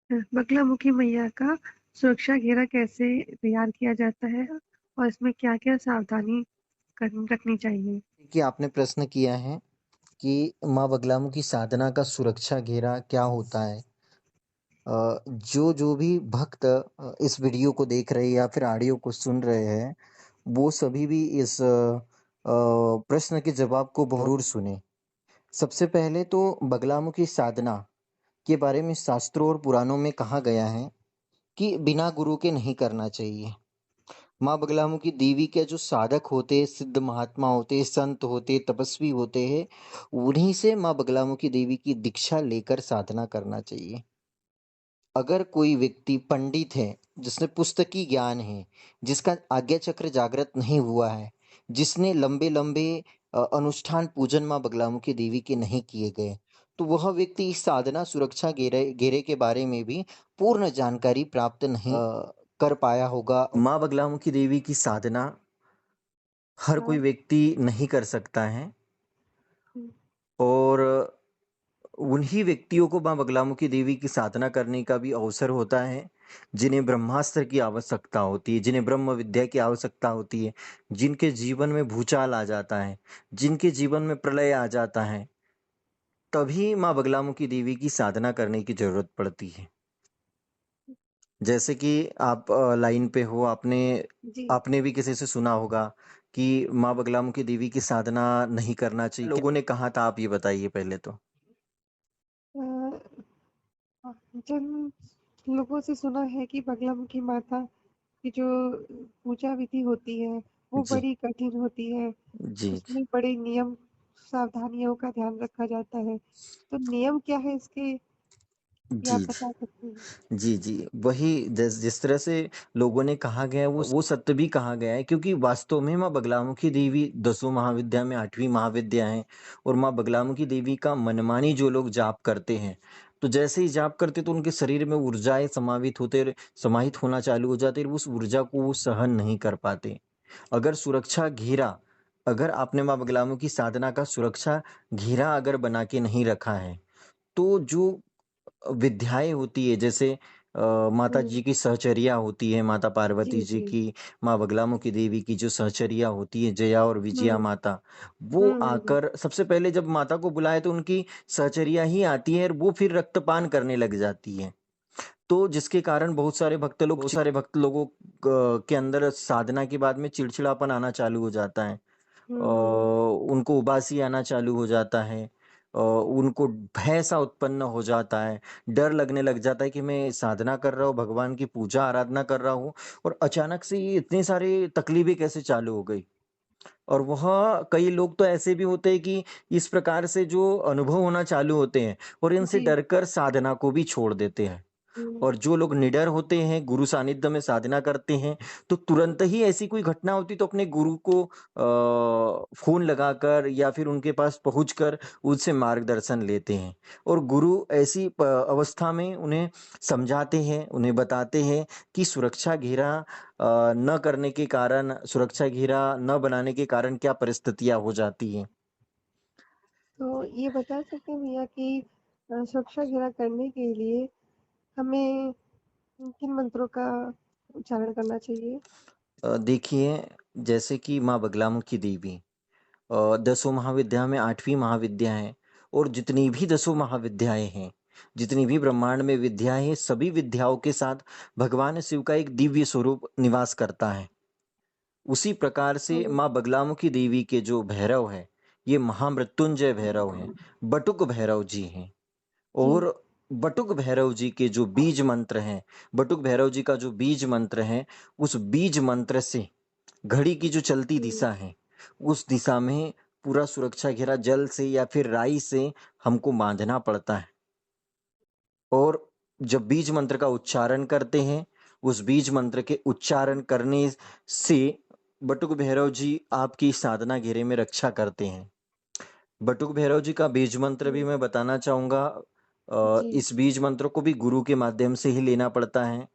बगलामुखी मैया का सुरक्षा घेरा कैसे तैयार किया जाता है और इसमें क्या-क्या सावधानी रखनी चाहिए? कि आपने प्रश्न किया है कि माँ बगलामुखी साधना का सुरक्षा घेरा क्या होता है? जो भी भक्त इस वीडियो को देख रहे हैं या फिर ऑडियो को सुन रहे हैं, वो सभी भी इस प्रश्न के जवाब को ज़रूर सुनें। सबसे पहले तो बगलामुखी साधना के बारे में शास्त्रों और पुराणों में कहा गया है कि बिना गुरु के नहीं करना चाहिए। माँ बगलामुखी देवी के जो साधक होते हैं, सिद्ध महात्मा होते हैं, संत होते हैं, तपस्वी होते हैं, उन्हीं से माँ बगलामुखी देवी की दीक्षा लेकर साधना करना चाहिए। अगर कोई व्यक्ति पंडित है, जिसने पुस्तकी ज्ञान है, जिसका आज्ञा चक्र जागृत नहीं हुआ है, जिसने लंबे-लंबे अनुष्ठान पूजन माँ बगलामुखी देवी के नहीं किए गए, तो वह व्यक्ति इस साधना सुरक्षा घेरे घेरे के बारे में भी पूर्ण जानकारी प्राप्त नहीं कर पाया होगा। माँ बगलामुखी देवी की साधना हर कोई हाँ। व्यक्ति नहीं कर सकता है हुँ, और उन्हीं व्यक्तियों को माँ बगलामुखी देवी की साधना करने का भी अवसर होता है, जिन्हें ब्रह्मास्त्र की आवश्यकता होती है, जिन्हें ब्रह्म विद्या की आवश्यकता होती है, जिनके जीवन में भूचाल आ जाता है, जिनके जीवन में प्रलय आ जाता है, तभी माँ बगलामुखी देवी की साधना करने की ज़रूरत पड़ती है। जैसे कि आप लाइन पे हो, आपने जी। आपने भी किसी से सुना होगा कि माँ बगलामुखी देवी की साधना नहीं करना चाहिए। लोगों ने कहा था, आप ये बताइए पहले तो? अ, जिन लोगों से सुना है कि बगलामुखी माता की जो पूजा विधि होती है, वो जी, बड़ी कठिन होती है। जी, जी। उसमें बड़े नियम, सावधानियों का ध्यान रखा जाता है। तो नियम क्या है इसके, ये जी, आप जी। बता सकते हैं? जी, जी। वही जिस जिस तरह से लोगों ने कहा गया है वो सत्य भी कहा गया है, क्योंकि वास्तव में माँ बगलामुखी देवी दसों महाविद्या में 8वीं महाविद्या है और माँ बगलामुखी देवी का मनमानी जो लोग जाप करते हैं, तो जैसे ही जाप करते तो उनके शरीर में ऊर्जाएँ समाहित होना चालू हो जाती है और उस ऊर्जा को वो सहन नहीं कर पाते। अगर सुरक्षा घेरा अगर आपने माँ बगलामुखी साधना का सुरक्षा घेरा अगर बना के नहीं रखा है, तो जो विद्याएँ होती है, जैसे माता हुँ, जी की सहचर्या होती है, माता जी, पार्वती जी जी। की, माँ बगलामुखी देवी की जो सहचर्या होती है, जया और विजया हुँ, माता, वो हुँ, हुँ। आकर सबसे पहले जब माता को बुलाए तो उनकी सहचर्या ही आती है और वो फिर रक्तपान करने लग जाती है। तो जिसके कारण बहुत सारे भक्त लोगों के अंदर साधना के बाद में चिड़चिड़ापन आना चालू हो जाता है। हुँ, हुँ। उनको उबासी आना चालू हो जाता है। उनको भय सा उत्पन्न हो जाता है, डर लगने लग जाता है कि मैं साधना कर रहा हूँ, भगवान की पूजा आराधना कर रहा हूँ और अचानक से ये इतनी सारी तकलीफ़ें कैसे चालू हो गई? और वह कई लोग तो ऐसे भी होते हैं कि इस प्रकार से जो अनुभव होना चालू होते हैं और इनसे जी। डरकर साधना को भी छोड़ देते हैं। हुँ, और जो लोग निडर होते हैं, गुरु सानिध्य में साधना करते हैं, तो तुरंत ही ऐसी कोई घटना होती तो अपने गुरु को फ़ोन लगाकर या फिर उनके पास पहुँचकर उनसे मार्गदर्शन लेते हैं। और गुरु ऐसी अवस्था में उन्हें समझाते हैं, उन्हें बताते हैं कि सुरक्षा घेरा न बनाने के कारण क्या परिस्थितियाँ हो जाती हैं। तो ये बता सकते हैं भैया कि सुरक्षा घेरा करने के लिए हमें किन मंत्रों का उच्चारण करना चाहिए? देखिए, जैसे कि माँ बगलामुखी देवी दसों महाविद्या में 8वीं महाविद्या है और जितनी भी दसों महाविद्याएँ हैं, जितनी भी ब्रह्मांड में विद्याएँ हैं, सभी विद्याओं के साथ भगवान शिव का एक दिव्य स्वरूप निवास करता है। उसी प्रकार से हुँ, माँ बगलामुखी देवी के जो भैरव हैं, ये महामृत्युंजय भैरव हैं, बटुक भैरव जी हैं जी। और बटुक भैरव जी के जो बीज मंत्र हैं, बटुक भैरव जी का जो बीज मंत्र है, उस बीज मंत्र से घड़ी की जो चलती हुँ, दिशा है, उस दिशा में पूरा सुरक्षा घेरा जल से या फिर राई से हमको बाँधना पड़ता है। और जब बीज मंत्र का उच्चारण करते हैं, उस बीज मंत्र के उच्चारण करने से बटुक भैरव जी आपकी साधना घेरे में रक्षा करते हैं। बटुक भैरव जी का बीज मंत्र भी हुँ, मैं बताना चाहूँगा। जी। इस बीज मंत्र को भी गुरु के माध्यम से ही लेना पड़ता है।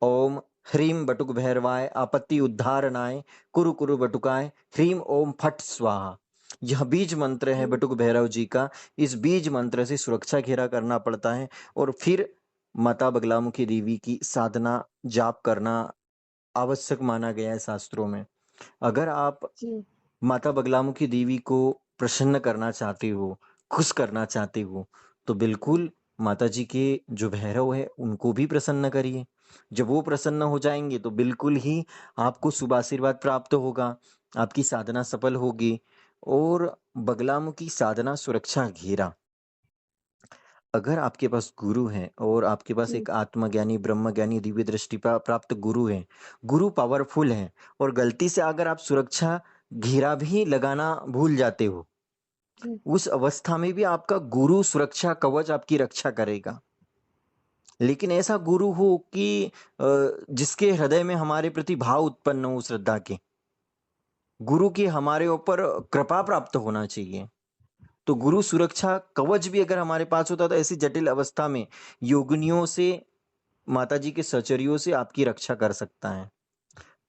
ओम ह्रीं बटुक भैरवाय आपत्ति उद्धारणाय कुरु कुरु बटुकाय ह्रीं ओम फट स्वाहा। यह बीज मंत्र है हुँ, बटुक भैरव जी का। इस बीज मंत्र से सुरक्षा घेरा करना पड़ता है और फिर माता बगलामुखी देवी की साधना, जाप करना आवश्यक माना गया है शास्त्रों में। अगर आप जी, माता बगलामुखी देवी को प्रसन्न करना चाहते हो, खुश करना चाहते हो, तो बिल्कुल माता जी के जो भैरव हैं, उनको भी प्रसन्न करिए। जब वो प्रसन्न हो जाएँगे, तो बिल्कुल ही आपको शुभ आशीर्वाद प्राप्त होगा, आपकी साधना सफल होगी। और बगलामुखी साधना सुरक्षा घेरा, अगर आपके पास गुरु हैं और आपके पास जी, एक आत्मज्ञानी, ब्रह्मज्ञानी, दिव्य दृष्टि प्राप्त गुरु हैं, गुरु पावरफुल हैं और गलती से अगर आप सुरक्षा घेरा भी लगाना भूल जाते हो, जी, उस अवस्था में भी आपका गुरु सुरक्षा कवच आपकी रक्षा करेगा। लेकिन ऐसा गुरु हो कि जिसके हृदय में हमारे प्रति भाव उत्पन्न हो श्रद्धा के। गुरु की हमारे ऊपर कृपा प्राप्त होना चाहिए। तो गुरु सुरक्षा कवच भी अगर हमारे पास होता, तो ऐसी जटिल अवस्था में योगिनियों से, माताजी के सहचर्यों से आपकी रक्षा कर सकता है।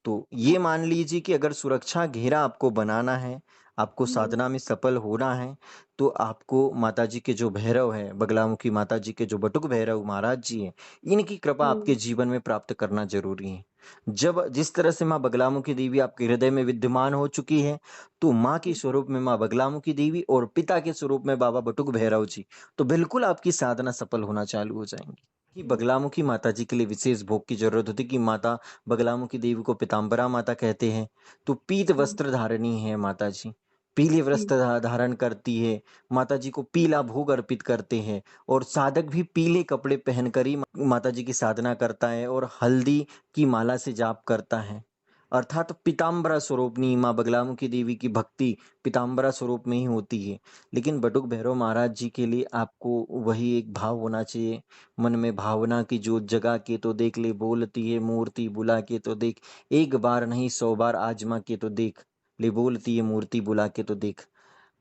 तो ये मान लीजिए कि अगर सुरक्षा घेरा आपको बनाना है, आपको हुँ, साधना में सफल होना है, तो आपको माताजी के जो भैरव हैं, बगलामुखी माताजी के जो बटुक भैरव महाराज जी हैं, इनकी कृपा आपके हुँ, जीवन में प्राप्त करना ज़रूरी है। जब जिस तरह से माँ बगलामुखी देवी आपके हृदय में विद्यमान हो चुकी है, तो माँ के हुँ, स्वरूप में माँ बगलामुखी देवी और पिता के स्वरूप में बाबा बटुक भैरव जी, तो बिल्कुल आपकी साधना सफल होना चालू हो जाएँगी। कि हुँ, बगलामुखी माताजी के लिए विशेष भोग की ज़रूरत होती है कि माता बगलामुखी देवी को पीताम्बरा माता कहते हैं, तो पीत हुँ, वस्त्र धारिणी है माताजी। पीले जी, वस्त्र धारण करती है, माताजी को पीला भोग अर्पित करते हैं और साधक भी पीले कपड़े पहनकर ही माताजी की साधना करता है और हल्दी की माला से जाप करता है। अर्थात पीताम्बरा स्वरूपिणी माँ बगलामुखी देवी की भक्ति पीताम्बरा स्वरूप में ही होती है। लेकिन बटुक भैरव महाराज जी के लिए आपको वही एक भाव होना चाहिए, मन में भावना की जोत जगा के तो देख ले, बोलती है मूर्ति बुला के तो देख, एक बार नहीं 100 बार आजमा के तो देख, ले बोलती है मूर्ति बुला के तो देख।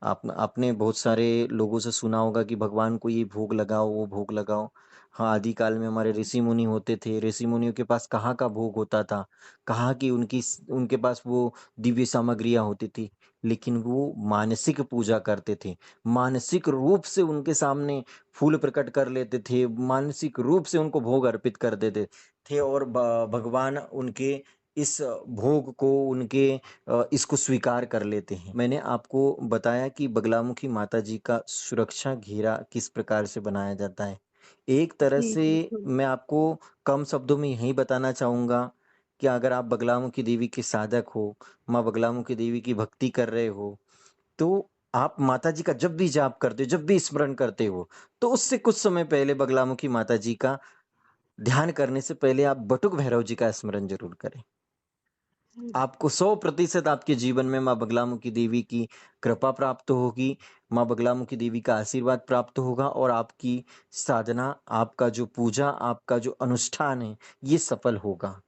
आपने बहुत सारे लोगों से सुना होगा कि भगवान को ये भोग लगाओ, वो भोग लगाओ। हाँ, आदि काल में हमारे ऋषि मुनि होते थे, ऋषि मुनियों के पास कहाँ का भोग होता था, कहाँ की उनके पास वो दिव्य सामग्रियाँ होती थी, लेकिन वो मानसिक पूजा करते थे। मानसिक रूप से उनके सामने फूल प्रकट कर लेते थे, मानसिक रूप से उनको भोग अर्पित कर देते थे और भगवान उनके इस भोग को, उनके इसको स्वीकार कर लेते हैं। मैंने आपको बताया कि बगलामुखी माताजी का सुरक्षा घेरा किस प्रकार से बनाया जाता है। एक तरह जी, से बिल्कुल, मैं आपको कम शब्दों में यही बताना चाहूँगा कि अगर आप बगलामुखी देवी के साधक हो, माँ बगलामुखी देवी की भक्ति कर रहे हो, तो आप माताजी का जब भी जाप करते हो, जब भी स्मरण करते हो, तो उससे कुछ समय पहले बगलामुखी माताजी का ध्यान करने से पहले आप बटुक भैरव जी का स्मरण ज़रूर करें। जी, आपको 100% आपके जीवन में माँ बगलामुखी देवी की कृपा प्राप्त होगी, माँ बगलामुखी देवी का आशीर्वाद प्राप्त होगा और आपकी साधना, आपका जो पूजा, आपका जो अनुष्ठान है, ये सफल होगा।